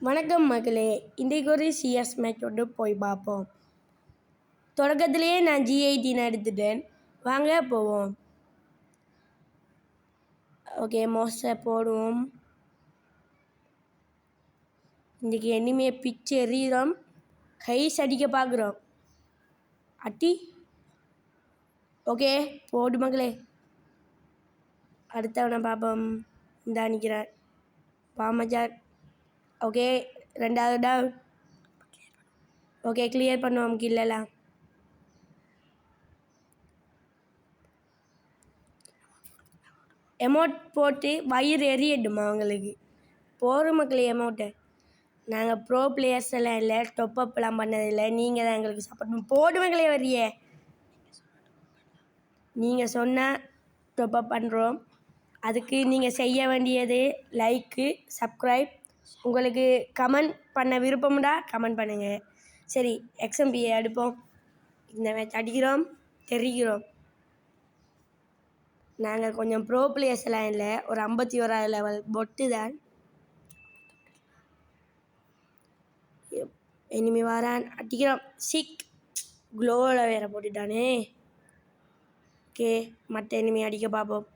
வணக்கம் மகளே, இன்றைக்கு ஒரு சிஎஸ் மேட்சோடு போய் பார்ப்போம். தொடக்கத்திலேயே நான் G18 எடுத்துட்டேன். வாங்க போவோம். ஓகே, மோஸ்டை போடுவோம். இன்றைக்கி எனிமையை பிச்சு எறிகிறோம். கைஸ் அடிக்க பார்க்குறோம். அட்டி ஓகே போடு மகளே. அடுத்தவனை பார்ப்போம். இந்த நிற்கிறார் பாமஜார். ஓகே, ரெண்டாவது டவுன். ஓகே, கிளியர் பண்ணுவோம் கில்லலாம். எமௌண்ட் போட்டு வயிறு எரியட்டுமா அவங்களுக்கு? போகிற மக்கள் எமௌண்ட்டை. நாங்கள் ப்ரோ பிளேயர்ஸ் எல்லாம் இல்லை, டொப்அப்லாம் பண்ணதில்லை. நீங்கள் தான் எங்களுக்கு சப்போர்ட் பண்ணி போடு மக்களே. வரிய நீங்கள் சொன்னால் டொப்அப் பண்ணுறோம். அதுக்கு நீங்கள் செய்ய வேண்டியது லைக்கு, சப்ஸ்கிரைப். உங்களுக்கு கமெண்ட் பண்ண விருப்பம்டா கமெண்ட் பண்ணுங்கள். சரி, XMPயை எடுப்போம். இந்த மேட்ச் அடிக்கிறோம், தெரிகிறோம். நாங்கள் கொஞ்சம் ப்ரோ பிளேயர்ஸ் எல்லாம் இல்லை, ஒரு 51வது லெவல் பொட்டு தான். இனிமே வாரான், அடிக்கிறோம். சிக் க்ளோவில் வேற போட்டுட்டானே. ஓகே, மற்ற இனிமே அடிக்க பார்ப்போம்.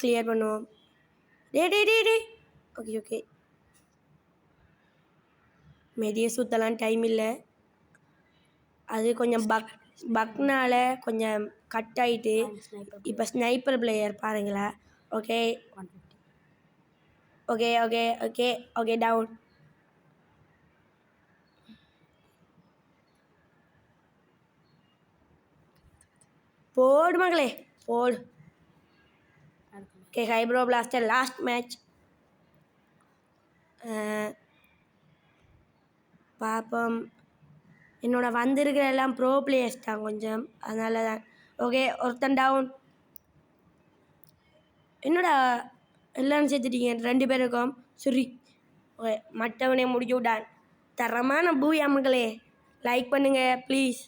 கிளியர் பண்ணுவோம். டே ஓகே ஓகே. மெடியை சுற்றலாம் டைம் இல்லை. அது கொஞ்சம் பக்னால கொஞ்சம் கட் ஆகிட்டு. இப்போ ஸ்னைப்பர் பிளேயர் பாருங்களா. Okay okay okay okay okay down. போடு மகளே போடு. ஓகே, ஹைப்ரோ பிளாஸ்டர் லாஸ்ட் மேட்ச் பார்ப்போம். என்னோட வந்திருக்கிற எல்லாம் ப்ரோ பிளேயர்ஸ் தான் கொஞ்சம், அதனால தான். ஓகே, ஒருத்தன் டவுன். என்னோட எல்லாம் சேர்த்துட்டீங்க 2 பேருக்கும். சரி, ஓகே, மற்றவனே முடிச்சு விட்டான். தரமான பூயா மக்களே. லைக் பண்ணுங்கள் ப்ளீஸ்.